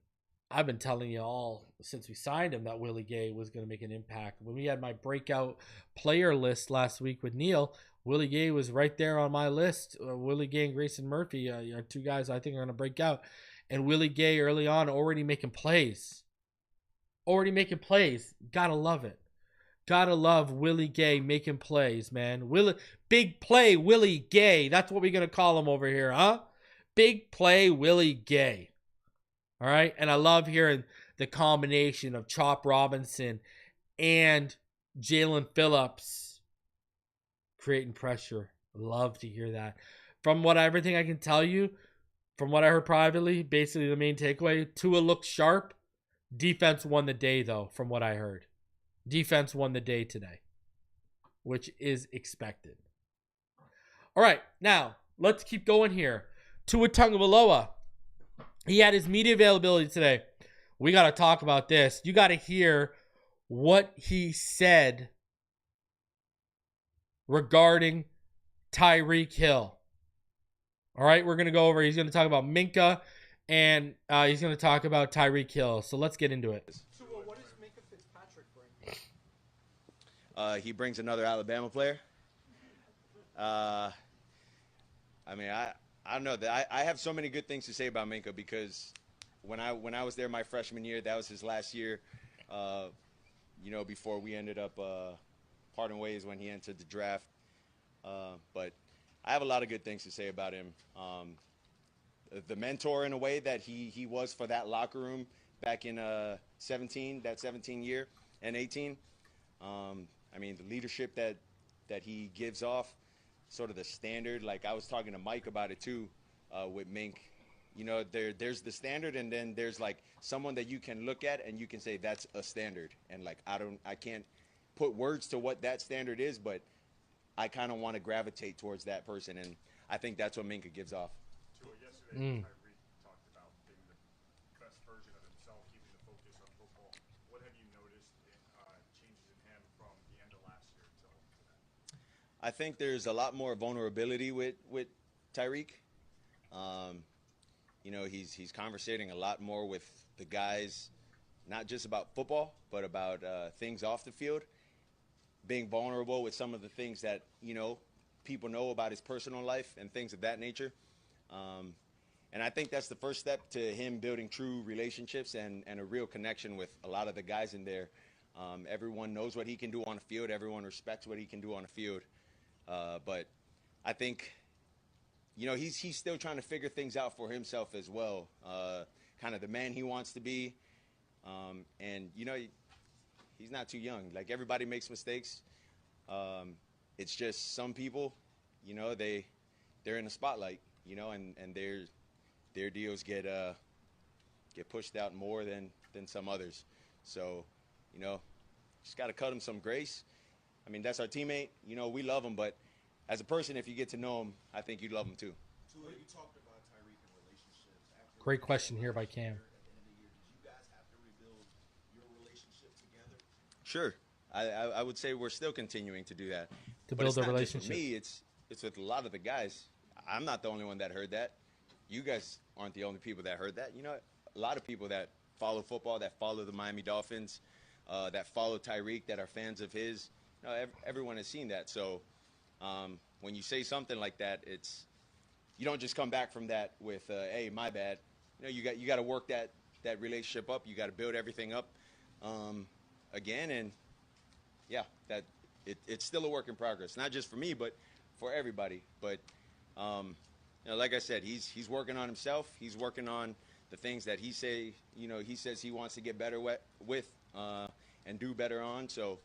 I've been telling you all since we signed him that Willie Gay was going to make an impact. When we had my breakout player list last week with Neil, Willie Gay was right there on my list. Willie Gay and Grayson Murphy are two guys I think are going to break out. And Willie Gay early on already making plays. Gotta love it. Gotta love Willie Gay making plays, man. Big play Willie Gay. That's what we're going to call him over here, huh? Big play Willie Gay. All right? And I love hearing the combination of Chop Robinson and Jalen Phillips creating pressure. Love to hear that. From everything I can tell you, From what I heard privately, basically the main takeaway, Tua looked sharp. Defense won the day, though, from what I heard. Defense won the day today, which is expected. All right, now, let's keep going here. Tua Tagovailoa. He had his media availability today. We got to talk about this. You got to hear what he said regarding Tyreek Hill. All right, we're going to go over. He's going to talk about Minkah, and he's going to talk about Tyreek Hill. So let's get into it. So what does Minkah Fitzpatrick bring? He brings another Alabama player. I mean, I don't know. I have so many good things to say about Minkah because when I was there my freshman year, that was his last year, before we ended up parting ways when he entered the draft. But I have a lot of good things to say about him. The mentor in a way that he was for that locker room back in 17 year and 18. I mean, the leadership that he gives off, sort of the standard. Like I was talking to Mike about it too, with Mink. You know, there's the standard, and then there's like someone that you can look at and you can say that's a standard. And like I can't put words to what that standard is, but I kind of want to gravitate towards that person, and I think that's what Minkah gives off. Yesterday, Tyreek talked about being the best version of himself, keeping the focus on football. What have you noticed changes in him from the end of last year until today? I think there's a lot more vulnerability with Tyreek. He's conversating a lot more with the guys, not just about football, but about things off the field. Being vulnerable with some of the things that, people know about his personal life and things of that nature. And I think that's the first step to him building true relationships and a real connection with a lot of the guys in there. Everyone knows what he can do on the field. Everyone respects what he can do on the field. But I think, he's still trying to figure things out for himself as well. Kind of the man he wants to be. He's not too young. Like, everybody makes mistakes. It's just some people, they're in the spotlight, and their deals get pushed out more than some others. So, just got to cut him some grace. I mean, that's our teammate. We love him, but as a person, if you get to know him, I think you love him too. You talked about Tyreek and relationships. Great question here by Cam. Sure. I would say we're still continuing to do that. To But build it's a not just relationship. with me, it's with a lot of the guys. I'm not the only one that heard that. You guys aren't the only people that heard that. A lot of people that follow football, that follow the Miami Dolphins, that follow Tyreek, that are fans of his. Everyone has seen that. So when you say something like that, you don't just come back from that with, hey, my bad. You got to work that relationship up. You got to build everything up. Again, and that it's still a work in progress, not just for me, but for everybody. But like I said, he's working on himself. He's working on the things that he says he wants to get better with and do better on. So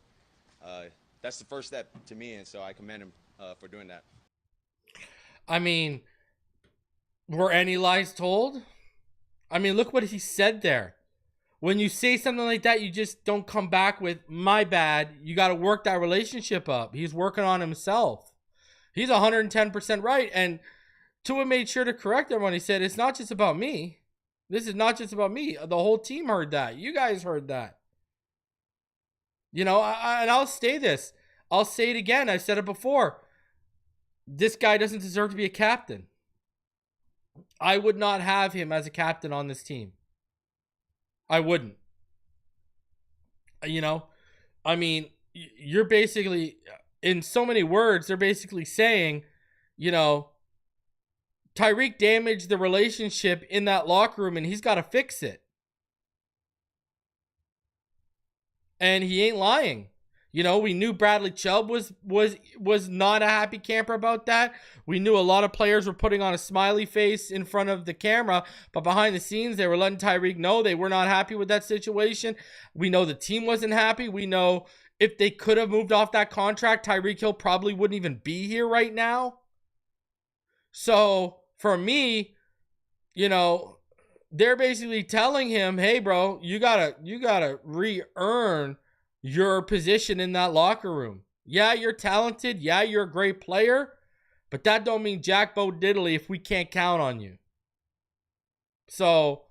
that's the first step to me, and so I commend him for doing that. I mean, were any lies told? I mean, look what he said there. When you say something like that, you just don't come back with, my bad. You got to work that relationship up. He's working on himself. He's 110% right. And Tua made sure to correct everyone. He said, it's not just about me. This is not just about me. The whole team heard that. You guys heard that. And I'll say this. I'll say it again. I said it before. This guy doesn't deserve to be a captain. I would not have him as a captain on this team. I wouldn't. I mean, you're basically, in so many words, they're basically saying, Tyreek damaged the relationship in that locker room and he's got to fix it. And he ain't lying. We knew Bradley Chubb was not a happy camper about that. We knew a lot of players were putting on a smiley face in front of the camera, but behind the scenes, they were letting Tyreek know they were not happy with that situation. We know the team wasn't happy. We know if they could have moved off that contract, Tyreek Hill probably wouldn't even be here right now. So for me, you know, they're basically telling him, hey, bro, you gotta re-earn your position in that locker room. Yeah, you're talented. Yeah, you're a great player. But that don't mean jack bo diddly if we can't count on you. So,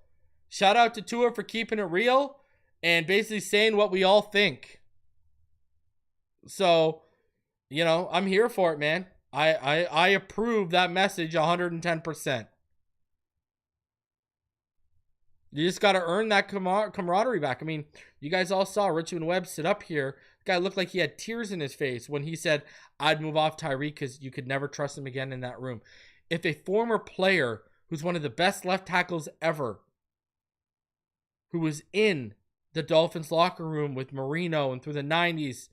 shout out to Tua for keeping it real and basically saying what we all think. So, you know, I'm here for it, man. I approve that message 110%. You just got to earn that camaraderie back. I mean, you guys all saw Richmond Webb sit up here. The guy looked like he had tears in his face when he said, I'd move off Tyreek because you could never trust him again in that room. If a former player who's one of the best left tackles ever, who was in the Dolphins locker room with Marino and through the 90s,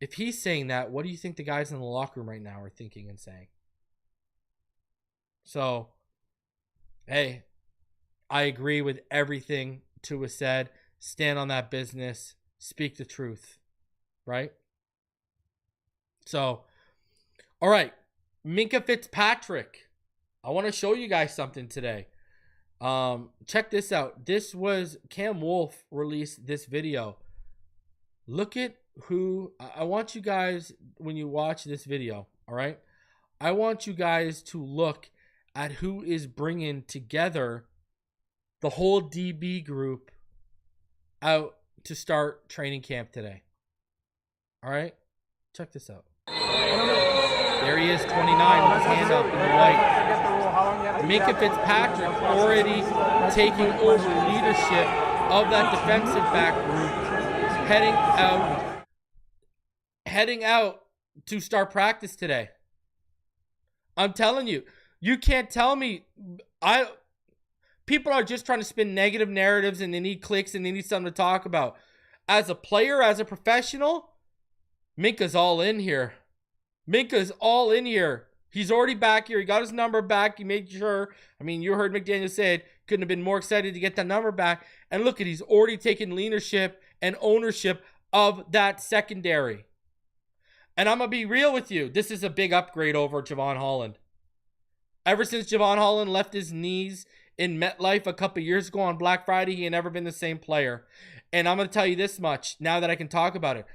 if he's saying that, what do you think the guys in the locker room right now are thinking and saying? So, hey, I agree with everything Tua said. Stand on that business. Speak the truth. Right? So, all right. Minkah Fitzpatrick. I want to show you guys something today. Check this out. This was Cam Wolf released this video. Look at who I want you guys, when you watch this video, all right? I want you guys to look at who is bringing together the whole DB group out to start training camp today. All right? Check this out. There he is, 29, with his hand up in the white. Minkah Fitzpatrick already taking over leadership of that defensive back group, heading out to start practice today. I'm telling you, you can't tell me. People are just trying to spin negative narratives and they need clicks and they need something to talk about. As a player, as a professional, Minkah's all in here. Minkah's all in here. He's already back here. He got his number back. He made sure. I mean, you heard McDaniel say it. Couldn't have been more excited to get that number back. And look at, he's already taken leadership and ownership of that secondary. And I'm going to be real with you. This is a big upgrade over Javon Holland. Ever since Javon Holland left his knees in MetLife a couple years ago on Black Friday, he had never been the same player. And I'm going to tell you this much, now that I can talk about it.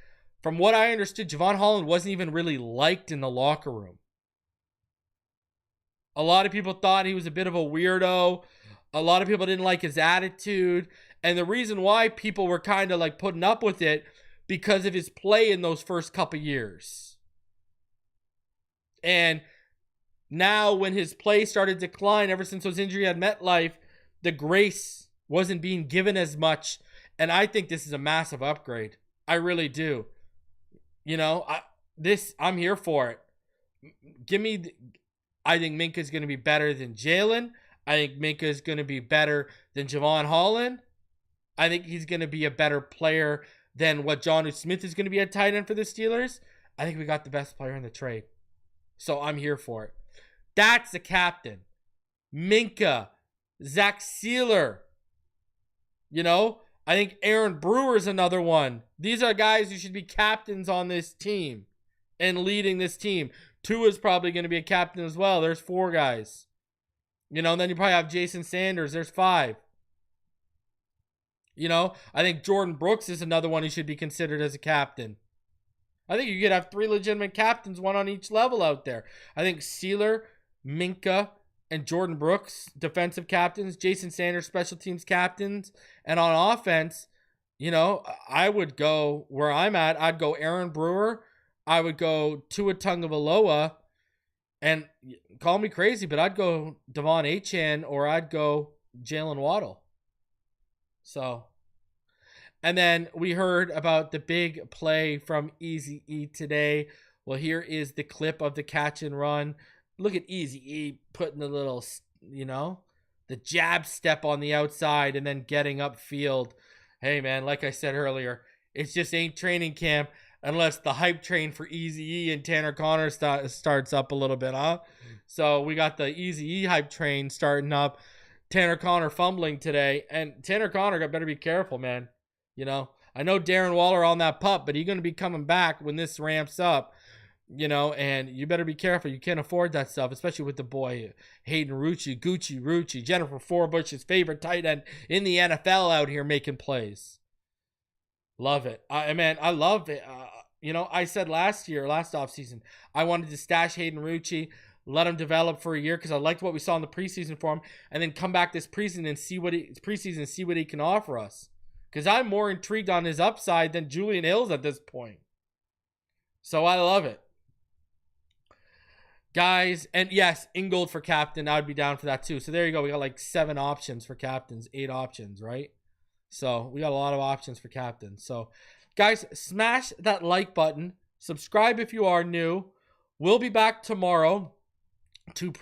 From what I understood, Javon Holland wasn't even really liked in the locker room. A lot of people thought he was a bit of a weirdo. A lot of people didn't like his attitude. And the reason why people were kind of like putting up with it, because of his play in those first couple years. And now when his play started to decline ever since those injuries at MetLife, the grace wasn't being given as much. And I think this is a massive upgrade. I really do. You know, I'm here for it. I think Minkah's going to be better than Jalen. I think Minkah is going to be better than Javon Holland. I think he's going to be a better player than what Jonnu Smith is going to be at tight end for the Steelers. I think we got the best player in the trade. So I'm here for it. That's the captain. Minkah, Zach Sealer. You know, I think Aaron Brewer is another one. These are guys who should be captains on this team and leading this team. Tua is probably going to be a captain as well. There's 4 guys. You know, and then you probably have Jason Sanders. There's 5. You know, I think Jordan Brooks is another one who should be considered as a captain. I think you could have 3 legitimate captains, 1 on each level out there. I think Sealer, Minkah, and Jordan Brooks, defensive captains. Jason Sanders, special teams captains. And on offense, you know, I would go where I'm at. I'd go Aaron Brewer. I would go Tua Tagovailoa. And call me crazy, but I'd go Devon Achane or I'd go Jalen Waddle. So, and then we heard about the big play from Easy-E today. Well, here is the clip of the catch and run. Look at Easy-E putting the little, you know, the jab step on the outside and then getting upfield. Hey, man, like I said earlier, it just ain't training camp unless the hype train for Easy-E and Tanner Conner starts up a little bit, huh? So we got the Easy-E hype train starting up. Tanner Conner fumbling today. And Tanner Conner better be careful, man. You know, I know Darren Waller on that pup, but he's going to be coming back when this ramps up. You know, and you better be careful. You can't afford that stuff, especially with the boy Hayden Rucci, Jennifer Forbush's favorite tight end in the NFL out here making plays. Love it. I love it. You know, I said last offseason, I wanted to stash Hayden Rucci, let him develop for a year because I liked what we saw in the preseason for him, and then come back this preseason and see what he can offer us. Because I'm more intrigued on his upside than Julian Hills at this point. So I love it. Guys, and yes, Ingold for captain. I would be down for that too. So there you go. We got like 7 options for captains, 8 options, right? So we got a lot of options for captains. So guys, smash that like button. Subscribe if you are new. We'll be back tomorrow to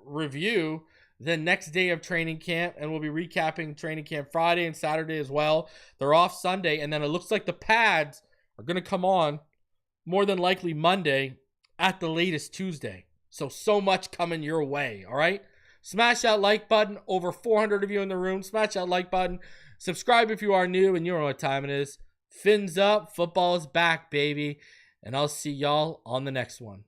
review the next day of training camp, and we'll be recapping training camp Friday and Saturday as well. They're off Sunday, and then it looks like the pads are going to come on more than likely Monday, at the latest Tuesday. So much coming your way, all right? Smash that like button. Over 400 of you in the room. Smash that like button. Subscribe if you are new, and you know what time it is. Fins up. Football is back, baby. And I'll see y'all on the next one.